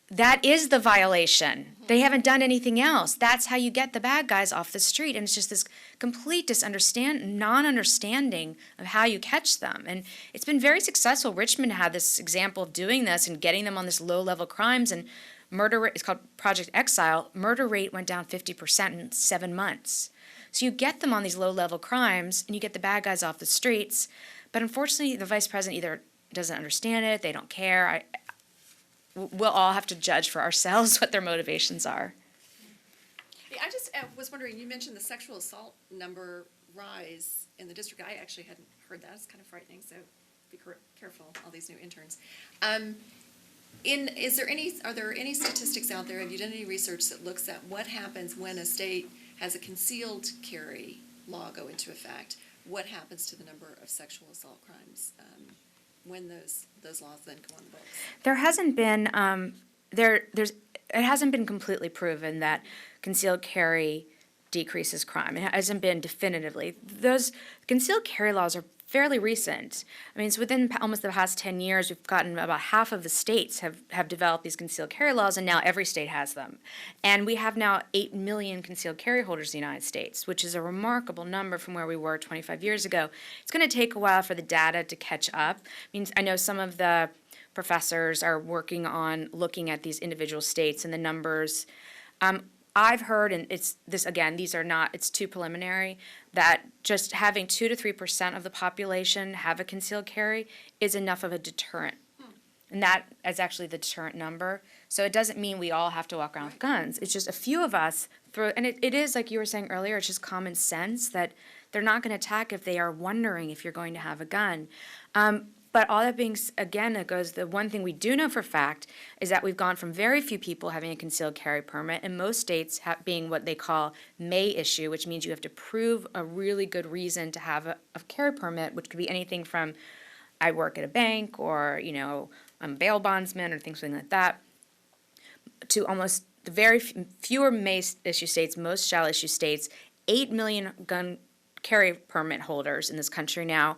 that is the violation. They haven't done anything else. That's how you get the bad guys off the street. And it's just this complete non-understanding of how you catch them. And it's been very successful. Richmond had this example of doing this and getting them on this low-level crimes. And murder rate, it's called Project Exile, murder rate went down 50% in 7 months. So you get them on these low-level crimes, and you get the bad guys off the streets. But unfortunately, the vice president either doesn't understand it, they don't care. We'll all have to judge for ourselves what their motivations are. Yeah, I just was wondering, you mentioned the sexual assault number rise in the district. I actually hadn't heard that. It's kind of frightening, so be careful, all these new interns. Are there any statistics out there, have you done any research that looks at what happens when a state has a concealed carry law go into effect? What happens to the number of sexual assault crimes when those laws then come on the books? There hasn't been it hasn't been completely proven that concealed carry decreases crime. It hasn't been definitively. Those concealed carry laws are fairly recent. I mean, it's within almost the past 10 years, we've gotten about half of the states have developed these concealed carry laws, and now every state has them. And we have now 8 million concealed carry holders in the United States, which is a remarkable number from where we were 25 years ago. It's going to take a while for the data to catch up. I know some of the professors are working on looking at these individual states and the numbers. I've heard, and it's too preliminary, that just having 2 to 3% of the population have a concealed carry is enough of a deterrent. And that is actually the deterrent number. So it doesn't mean we all have to walk around with guns. It's just a few of us and it is, like you were saying earlier, it's just common sense that They're not going to attack if they are wondering if you're going to have a gun. But all that being, again, it goes, the one thing we do know for fact is that we've gone from very few people having a concealed carry permit, and most states being what they call may issue, which means you have to prove a really good reason to have a carry permit, which could be anything from I work at a bank, or, you know, I'm a bail bondsman, or things like that, to almost the very fewer may issue states, most shall issue states, 8 million gun carry permit holders in this country now.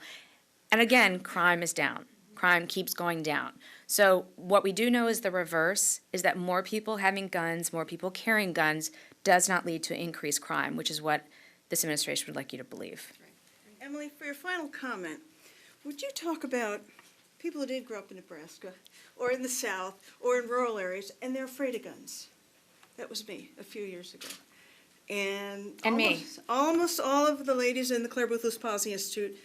And again, crime is down. Crime keeps going down. So what we do know is the reverse, is that more people having guns, more people carrying guns, does not lead to increased crime, which is what this administration would like you to believe. Emily, for your final comment, would you talk about people who did grow up in Nebraska, or in the South, or in rural areas, and they're afraid of guns? That was me a few years ago. And me. Almost all of the ladies in the Claire Booth Luce Policy Institute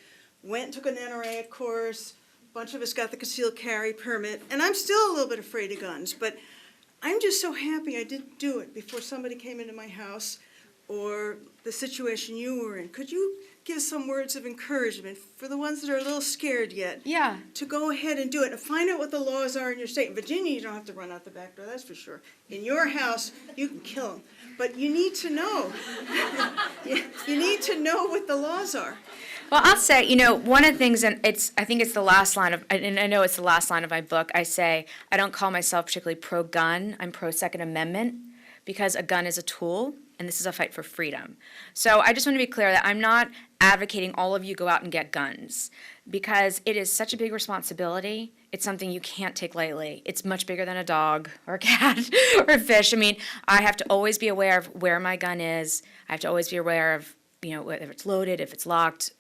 went and took an NRA course. A bunch of us got the concealed carry permit, and I'm still a little bit afraid of guns, but I'm just so happy I didn't do it before somebody came into my house or the situation you were in. Could you give some words of encouragement for the ones that are a little scared yet? Yeah. To go ahead and do it and find out what the laws are in your state. In Virginia, you don't have to run out the back door, that's for sure. In your house, you can kill them. But you need to know. You need to know what the laws are. Well, I'll say, you know, one of the things, and I think it's the last line of, and I know it's the last line of my book, I say, I don't call myself particularly pro-gun, I'm pro-Second Amendment, because a gun is a tool, and this is a fight for freedom. So I just want to be clear that I'm not advocating all of you go out and get guns, because it is such a big responsibility. It's something you can't take lightly. It's much bigger than a dog or a cat or a fish. I mean, I have to always be aware of where my gun is. I have to always be aware of, you know, whether it's loaded, if it's locked,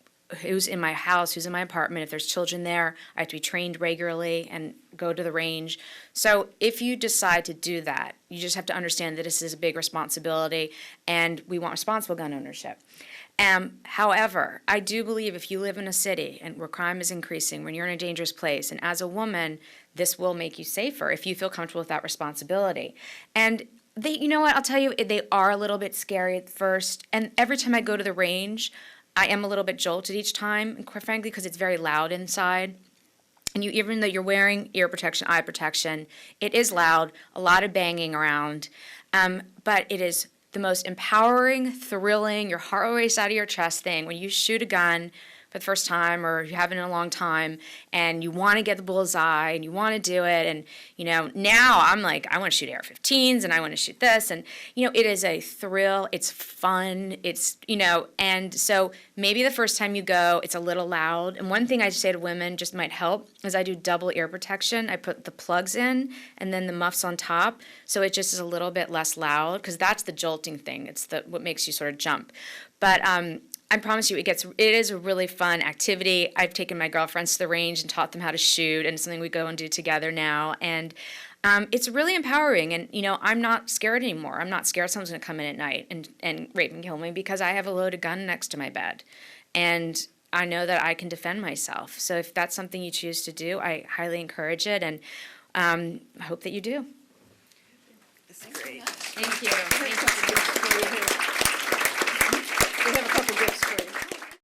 who's in my house, who's in my apartment. If there's children there, I have to be trained regularly and go to the range. So if you decide to do that, you just have to understand that this is a big responsibility, and we want responsible gun ownership. However, I do believe if you live in a city and where crime is increasing, when you're in a dangerous place, and as a woman, this will make you safer if you feel comfortable with that responsibility. And they, you know what, I'll tell you, they are a little bit scary at first. And every time I go to the range, I am a little bit jolted each time, and quite frankly, because it's very loud inside. And you, even though you're wearing ear protection, eye protection, it is loud, a lot of banging around. But it is the most empowering, thrilling, your heart will race out of your chest thing when you shoot a gun for the first time, or you haven't in a long time, and you want to get the bullseye, and you want to do it, and, you know, now I'm like, I want to shoot AR-15s, and I want to shoot this, and, you know, it is a thrill, it's fun, it's, you know, and so maybe the first time you go, it's a little loud, and one thing I say to women just might help is I do double ear protection. I put the plugs in, and then the muffs on top, so it just is a little bit less loud, because that's the jolting thing, it's the what makes you sort of jump. But I promise you, it is a really fun activity. I've taken my girlfriends to the range and taught them how to shoot, and it's something we go and do together now. And it's really empowering. And, you know, I'm not scared anymore. I'm not scared someone's going to come in at night and rape and kill me, because I have a loaded gun next to my bed. And I know that I can defend myself. So if that's something you choose to do, I highly encourage it, and I hope that you do. That's great. Thank you. Thank you.